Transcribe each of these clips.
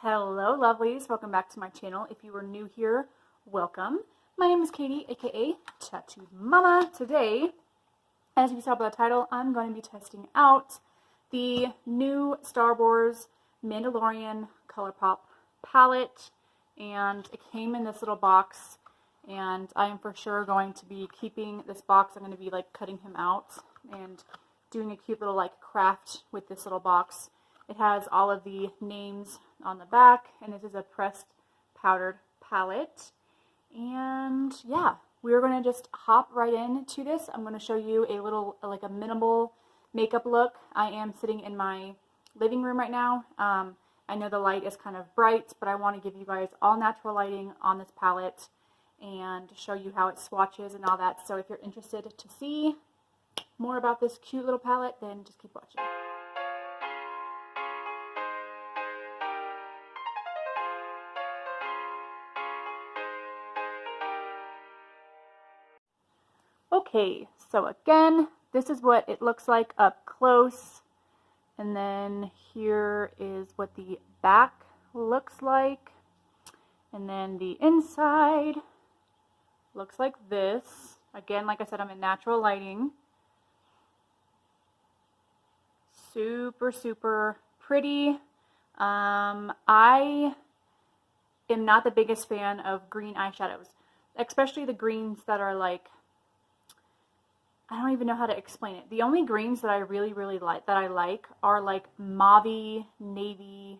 Hello lovelies, welcome back to my channel. If you are new here, welcome. My name is Katy, aka Tattooed Mama. Today, as you saw by the title, I'm going to be testing out the new Star Wars Mandalorian Colourpop palette, and it came in this little box, and I am for sure going to be keeping this box. I'm going to be like cutting him out and doing a cute little like craft with this little box. It has all of the names on the back, and this is a pressed powdered palette. And yeah, we're going to just hop right into this. I'm going to show you a little, like a minimal makeup look. I am sitting in my living room right now. I know the light is kind of bright, but I want to give you guys all natural lighting on this palette and show you how it swatches and all that. So if you're interested to see more about this cute little palette, then just keep watching. Okay, so again, this is what it looks like up close, and then here is what the back looks like, and then the inside looks like this. Again, like I said, I'm in natural lighting. Super, super pretty. I am not the biggest fan of green eyeshadows, especially the greens that are like, I don't even know how to explain it. The only greens that I really like, are like mauve, navy,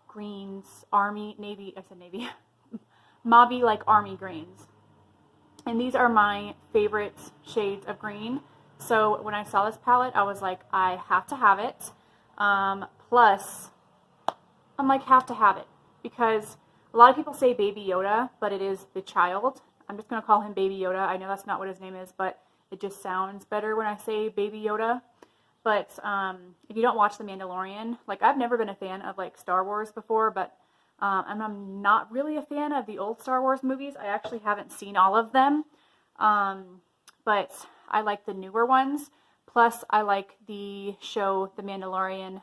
greens, army, navy, I said navy, mauve like army greens. And these are my favorite shades of green. So when I saw this palette, I was like, I have to have it. Plus, I'm like, have to have it. Because a lot of people say Baby Yoda, but it is the child. I'm just going to call him Baby Yoda. I know that's not what his name is, but it just sounds better when I say Baby Yoda. But if you don't watch The Mandalorian, like I've never been a fan of like Star Wars before, but I'm not really a fan of the old Star Wars movies. I actually haven't seen all of them, but I like the newer ones. Plus, I like the show The Mandalorian.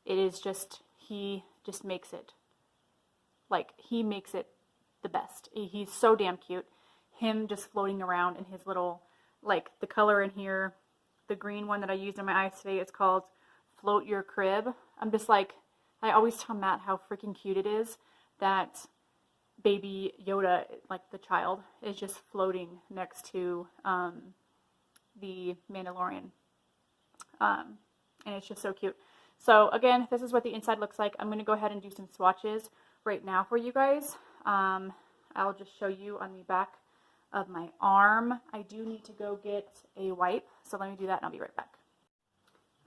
It is just, he just makes it, like he makes it the best. He's so damn cute. Him just floating around in his little, like the color in here, the green one that I used on my eyes today, it's called Float Your Crib. I'm just like, I always tell Matt how freaking cute it is that Baby Yoda, like the child, is just floating next to the Mandalorian. And it's just so cute. So again, this is what the inside looks like. I'm going to go ahead and do some swatches right now for you guys. I'll just show you on the back of my arm. I do need to go get a wipe, so let me do that and I'll be right back.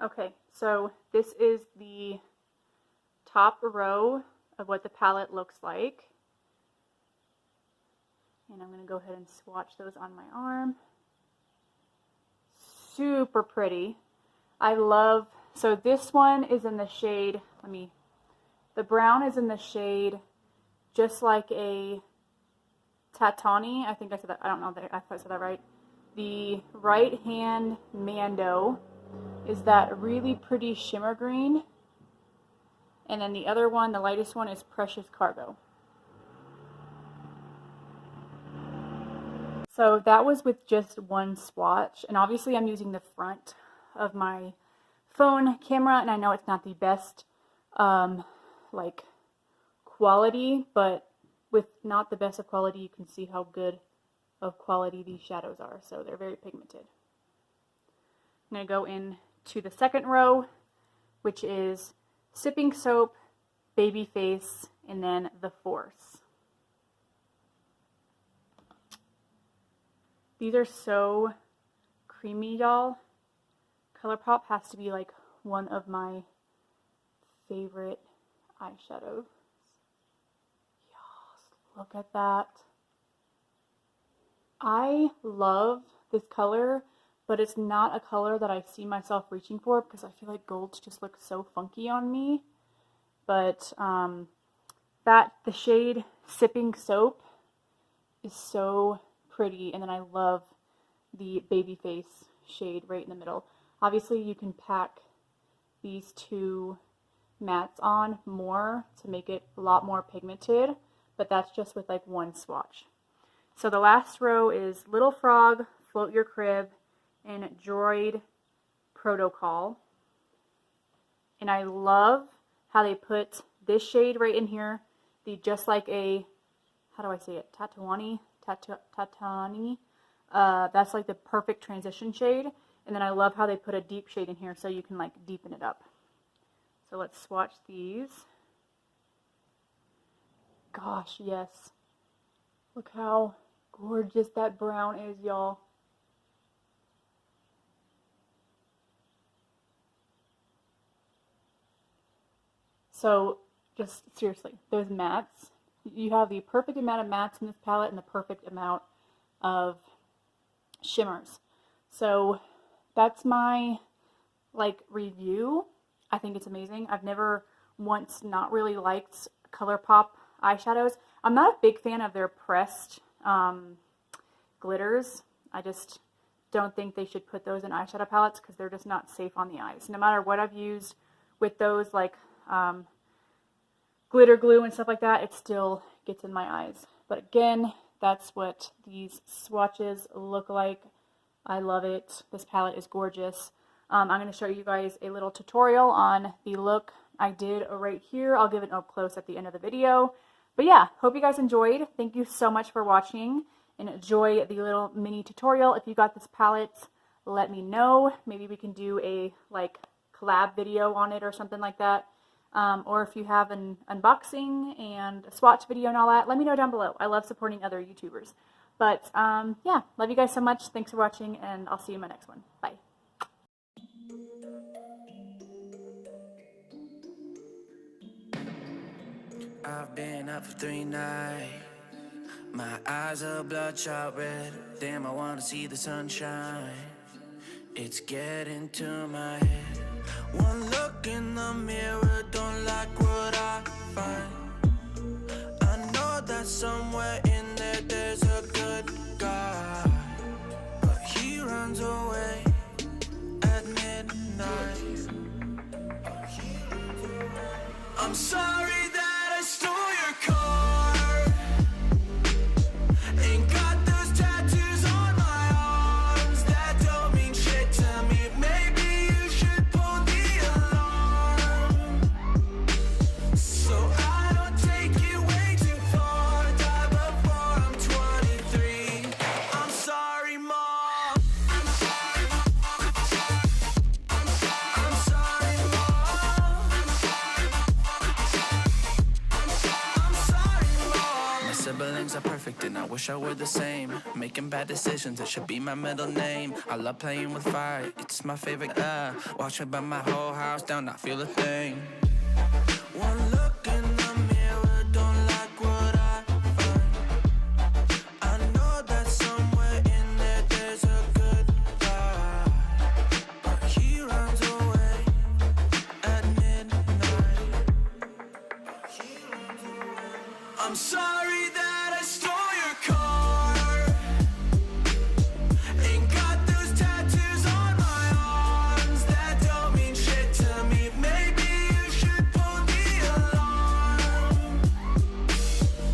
Okay, so this is the top row of what the palette looks like, and I'm going to go ahead and swatch those on my arm. Super pretty. I love, so this one is in the shade, the brown is in the shade just like a Tatani, I think I said that, I don't know if I said that right. The right hand Mando is that really pretty shimmer green. And then the other one, the lightest one, is Precious Cargo. So that was with just one swatch. And obviously I'm using the front of my phone camera, and I know it's not the best like quality, but with not the best of quality, you can see how good of quality these shadows are. So they're very pigmented. I'm going to go in to the second row, which is Sipping Soap, Baby Face, and then The Force. These are so creamy, y'all. Colourpop has to be like one of my favorite eyeshadows. Look at that. I love this color, but it's not a color that I see myself reaching for because I feel like golds just look so funky on me. But the shade Sipping Soap is so pretty, and then I love the Baby Face shade right in the middle. Obviously you can pack these two mattes on more to make it a lot more pigmented, but that's just with like one swatch. So the last row is Little Frog, Float Your Crib, and Droid Protocol. And I love how they put this shade right in here, the just like a, how do I say it, Tatani. That's like the perfect transition shade. And then I love how they put a deep shade in here so you can like deepen it up. So let's swatch these. Gosh, yes. Look how gorgeous that brown is, y'all. So just seriously, those mattes, you have the perfect amount of mattes in this palette and the perfect amount of shimmers. So that's my like review. I think it's amazing. I've never once not really liked Colourpop eyeshadows. I'm not a big fan of their pressed glitters. I just don't think they should put those in eyeshadow palettes because they're just not safe on the eyes. No matter what I've used with those, like glitter glue and stuff like that, it still gets in my eyes. But again, that's what these swatches look like. I love it. This palette is gorgeous. I'm going to show you guys a little tutorial on the look I did right here. I'll give it up close at the end of the video. But yeah, hope you guys enjoyed. Thank you so much for watching and enjoy the little mini tutorial. If you got this palette, let me know. Maybe we can do a like collab video on it or something like that. Or if you have an unboxing and a swatch video and all that, let me know down below. I love supporting other YouTubers. But yeah, love you guys so much. Thanks for watching, and I'll see you in my next one. Bye. I've been up for 3 nights. My eyes are bloodshot red. Damn, I wanna see the sunshine. It's getting to my head. One look in the mirror, don't like what I find. I know that somewhere in there there's a good guy, but he runs away at midnight. I'm sorry that I stole your car. Ain't got those tattoos on my arms that don't mean shit to me. Maybe you should pull the alarm, so I don't take it way too far. Die before I'm 23. I'm sorry, Mom. I'm sorry, Mom. I'm sorry, Mom. My siblings are perfect and I wish I were the same. Making bad decisions, it should be my middle name. I love playing with fire, it's my favorite. Watch me burn my whole house down, not feel a thing. One look in the mirror, don't like what I find. I know that somewhere in there there's a good guy, but he runs away at midnight. I'm sorry that I stole your car. Ain't got those tattoos on my arms that don't mean shit to me. Maybe you should pull the alarm,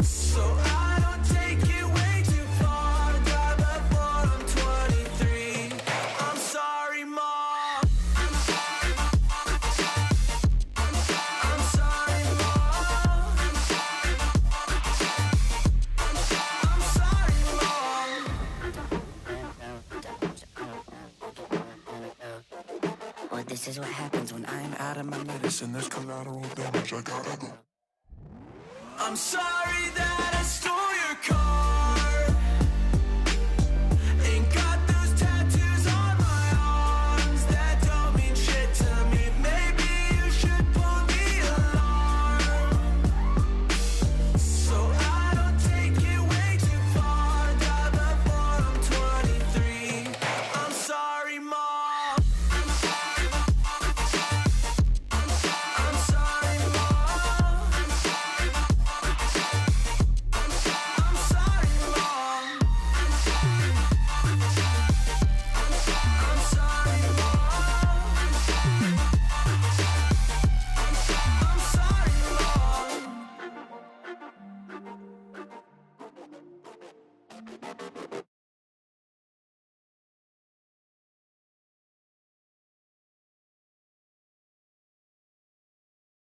so I don't take it way too far. Die before I'm 23. I'm sorry, Mom. I'm sorry, Mom. I'm sorry, Mom. I'm sorry, Mom. Well, this is what happens when I'm out of my medicine. There's collateral damage, I gotta go. I'm sorry that I stole your car. Ain't got those tattoos on my arms that don't mean shit to me. Maybe you should pull the alarm, so I don't take it way too far. Die before I'm 23. I'm sorry, Mom. I'm sorry, Mom. I'm sorry, Mom.